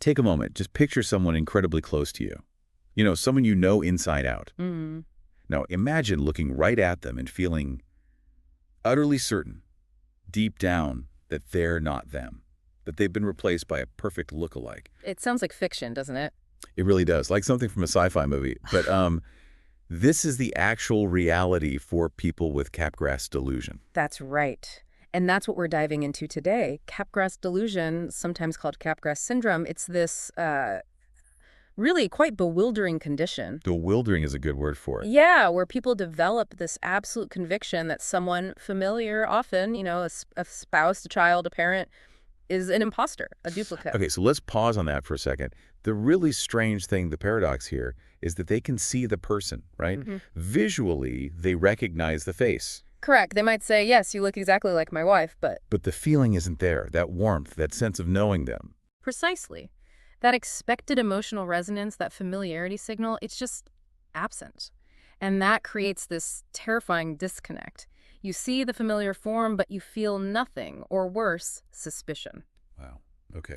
Take a moment. Just picture someone incredibly close to you. You know, someone you know inside out. Mm. Now, imagine looking right at them and feeling utterly certain, deep down, that they're not them, that they've been replaced by a perfect look-alike. It sounds like fiction, doesn't it? It really does, like something from a sci-fi movie. But this is the actual reality for people with Capgras Delusion. That's right. And that's what we're diving into today. Capgras Delusion, sometimes called Capgras syndrome, it's this really quite bewildering condition. Bewildering is a good word for it. Yeah, where people develop this absolute conviction that someone familiar, often, a spouse, a child, a parent, is an imposter, a duplicate. Okay, so let's pause on that for a second. The really strange thing, the paradox here, is that they can see the person, right? Mm-hmm. Visually, they recognize the face. Correct. They might say, yes, you look exactly like my wife, but... But the feeling isn't there, that warmth, that sense of knowing them. Precisely. That expected emotional resonance, that familiarity signal, it's just absent. And that creates this terrifying disconnect. You see the familiar form, but you feel nothing, or worse, suspicion. Wow. Okay.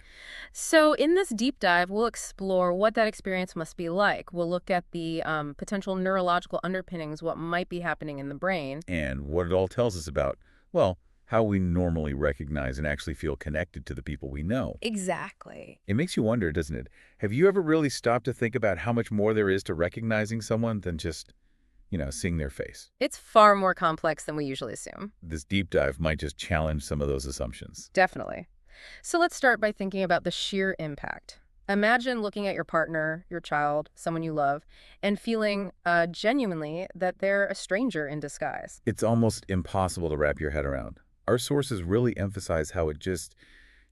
So in this deep dive, we'll explore what that experience must be like. We'll look at the potential neurological underpinnings, what might be happening in the brain. And what it all tells us about, well, how we normally recognize and actually feel connected to the people we know. Exactly. It makes you wonder, doesn't it? Have you ever really stopped to think about how much more there is to recognizing someone than just, seeing their face? It's far more complex than we usually assume. This deep dive might just challenge some of those assumptions. Definitely. So let's start by thinking about the sheer impact. Imagine looking at your partner, your child, someone you love, and feeling genuinely that they're a stranger in disguise. It's almost impossible to wrap your head around. Our sources really emphasize how it just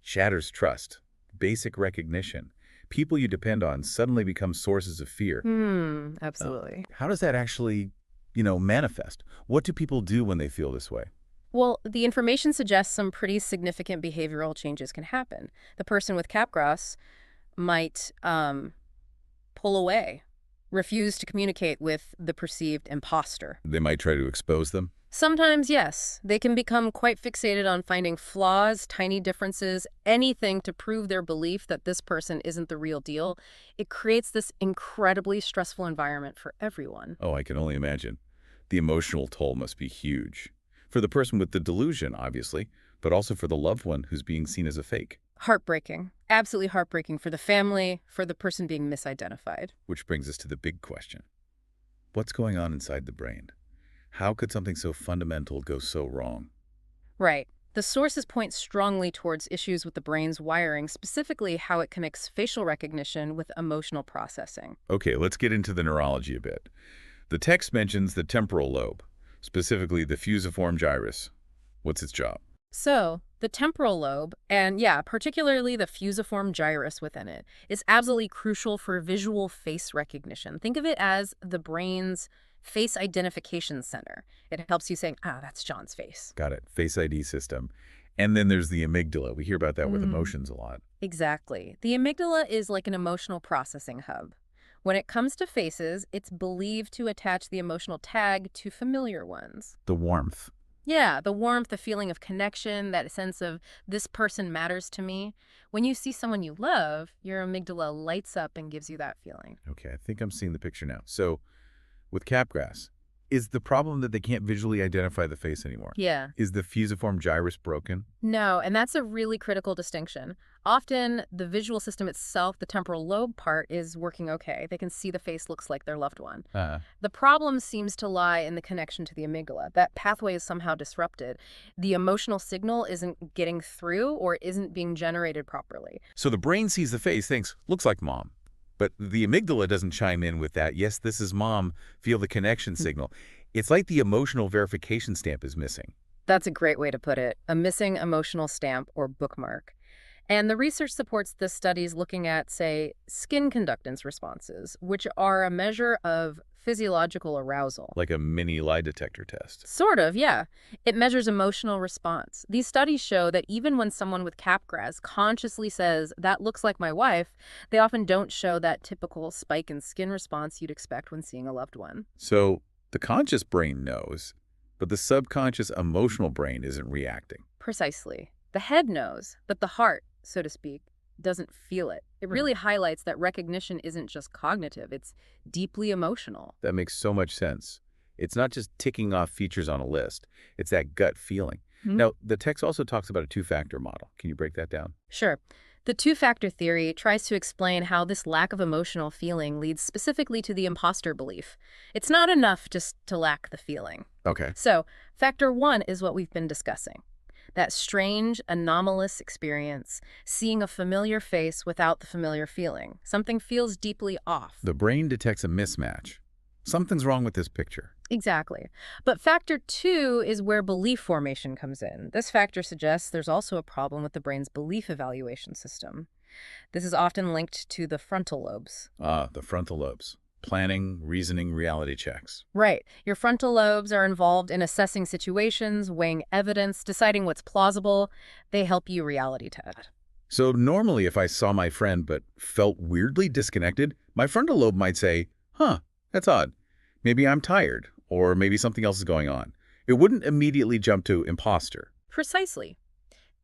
shatters trust, basic recognition. People you depend on suddenly become sources of fear. Absolutely. How does that actually, manifest? What do people do when they feel this way? Well, the information suggests some pretty significant behavioral changes can happen. The person with Capgras might pull away, refuse to communicate with the perceived imposter. They might try to expose them? Sometimes, yes. They can become quite fixated on finding flaws, tiny differences, anything to prove their belief that this person isn't the real deal. It creates this incredibly stressful environment for everyone. Oh, I can only imagine. The emotional toll must be huge. For the person with the delusion, obviously, but also for the loved one who's being seen as a fake. Heartbreaking. Absolutely heartbreaking for the family, for the person being misidentified. Which brings us to the big question. What's going on inside the brain? How could something so fundamental go so wrong? Right. The sources point strongly towards issues with the brain's wiring, specifically how it connects facial recognition with emotional processing. Okay, let's get into the neurology a bit. The text mentions the temporal lobe, specifically the fusiform gyrus. What's its job? So, the temporal lobe, and particularly the fusiform gyrus within it, is absolutely crucial for visual face recognition. Think of it as the brain's face identification center. It helps you say, that's John's face. Got it. Face ID system. And then there's the amygdala. We hear about that with emotions a lot. Exactly. The amygdala is like an emotional processing hub. When it comes to faces, it's believed to attach the emotional tag to familiar ones. The warmth. Yeah, the warmth, the feeling of connection, that sense of this person matters to me. When you see someone you love, your amygdala lights up and gives you that feeling. Okay, I think I'm seeing the picture now. So, with Capgras, is the problem that they can't visually identify the face anymore? Yeah. Is the fusiform gyrus broken? No, and that's a really critical distinction. Often, the visual system itself, the temporal lobe part, is working okay. They can see the face looks like their loved one. The problem seems to lie in the connection to the amygdala. That pathway is somehow disrupted. The emotional signal isn't getting through or isn't being generated properly. So the brain sees the face, thinks, looks like mom. But the amygdala doesn't chime in with that, yes, this is mom, feel the connection signal. It's like the emotional verification stamp is missing. That's a great way to put it, a missing emotional stamp or bookmark. And the research supports the studies looking at, say, skin conductance responses, which are a measure of physiological arousal. Like a mini lie detector test. Sort of, yeah. It measures emotional response. These studies show that even when someone with Capgras consciously says, that looks like my wife, they often don't show that typical spike in skin response you'd expect when seeing a loved one. So the conscious brain knows, but the subconscious emotional brain isn't reacting. Precisely. The head knows, but the heart, so to speak, doesn't feel it. It Right. really highlights that recognition isn't just cognitive, it's deeply emotional. That makes so much sense. It's not just ticking off features on a list. It's that gut feeling. Now, the text also talks about a two-factor model. Can you break that down? Sure. The two-factor theory tries to explain how this lack of emotional feeling leads specifically to the imposter belief. It's not enough just to lack the feeling. Okay. So, factor one is what we've been discussing. That strange, anomalous experience, seeing a familiar face without the familiar feeling. Something feels deeply off. The brain detects a mismatch. Something's wrong with this picture. Exactly. But factor two is where belief formation comes in. This factor suggests there's also a problem with the brain's belief evaluation system. This is often linked to the frontal lobes. Ah, the frontal lobes. Planning, reasoning, reality checks. Right. Your frontal lobes are involved in assessing situations, weighing evidence, deciding what's plausible. They help you reality test. So normally if I saw my friend but felt weirdly disconnected, my frontal lobe might say, huh, that's odd. Maybe I'm tired, or maybe something else is going on. It wouldn't immediately jump to imposter. Precisely.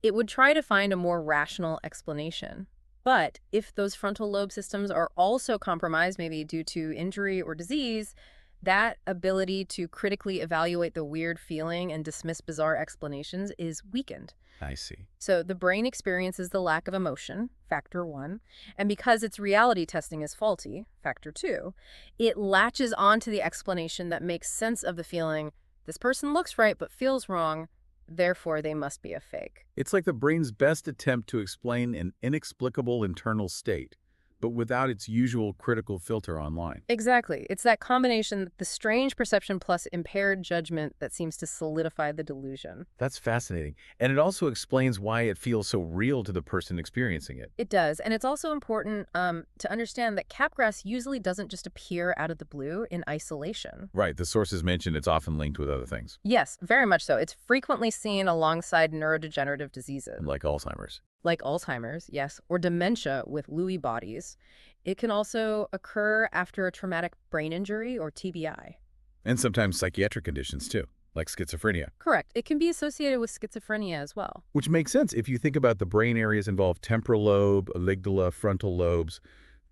It would try to find a more rational explanation. But if those frontal lobe systems are also compromised, maybe due to injury or disease, that ability to critically evaluate the weird feeling and dismiss bizarre explanations is weakened. I see. So the brain experiences the lack of emotion, factor one, and because its reality testing is faulty, factor two, it latches onto the explanation that makes sense of the feeling, this person looks right but feels wrong, therefore they must be a fake. It's like the brain's best attempt to explain an inexplicable internal state, but without its usual critical filter online. Exactly. It's that combination, the strange perception plus impaired judgment, that seems to solidify the delusion. That's fascinating. And it also explains why it feels so real to the person experiencing it. It does. And it's also important to understand that Capgras usually doesn't just appear out of the blue in isolation. Right, the sources mentioned it's often linked with other things, Yes, very much so. It's frequently seen alongside neurodegenerative diseases, like Alzheimer's. like Alzheimer's, yes, or dementia with Lewy bodies. It can also occur after a traumatic brain injury or TBI. And sometimes psychiatric conditions too, like schizophrenia. Correct. It can be associated with schizophrenia as well. Which makes sense if you think about the brain areas involved: temporal lobe, amygdala, frontal lobes.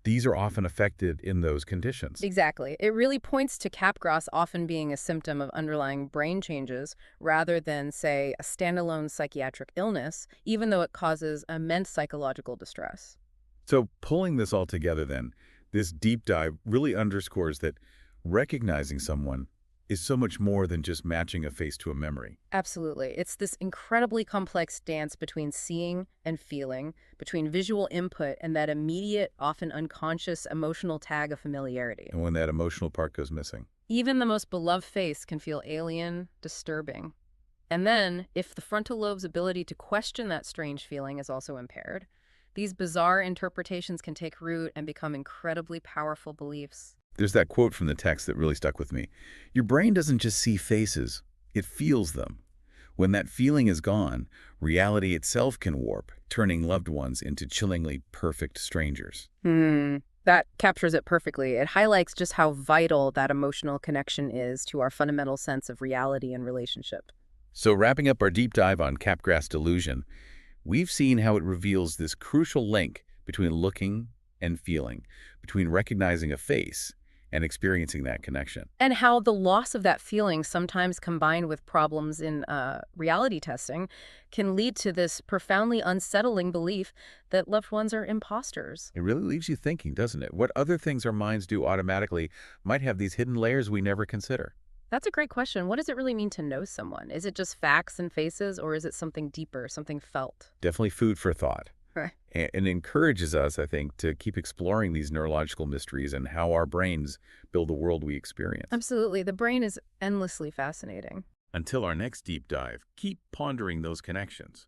These are often affected in those conditions. Exactly. It really points to Capgras often being a symptom of underlying brain changes rather than, say, a standalone psychiatric illness, even though it causes immense psychological distress. So pulling this all together then, this deep dive really underscores that recognizing someone is so much more than just matching a face to a memory. Absolutely. It's this incredibly complex dance between seeing and feeling, between visual input and that immediate, often unconscious emotional tag of familiarity. And when that emotional part goes missing. Even the most beloved face can feel alien, disturbing. And then, if the frontal lobe's ability to question that strange feeling is also impaired, these bizarre interpretations can take root and become incredibly powerful beliefs. There's that quote from the text that really stuck with me. Your brain doesn't just see faces, it feels them. When that feeling is gone, reality itself can warp, turning loved ones into chillingly perfect strangers. That captures it perfectly. It highlights just how vital that emotional connection is to our fundamental sense of reality and relationship. So wrapping up our deep dive on Capgras Delusion, we've seen how it reveals this crucial link between looking and feeling, between recognizing a face and experiencing that connection. And how the loss of that feeling, sometimes combined with problems in reality testing, can lead to this profoundly unsettling belief that loved ones are imposters. It really leaves you thinking, doesn't it? What other things our minds do automatically might have these hidden layers we never consider. That's a great question. What does it really mean to know someone? Is it just facts and faces, or is it something deeper, something felt? Definitely food for thought. Right. And encourages us, I think, to keep exploring these neurological mysteries and how our brains build the world we experience. Absolutely. The brain is endlessly fascinating. Until our next deep dive, keep pondering those connections.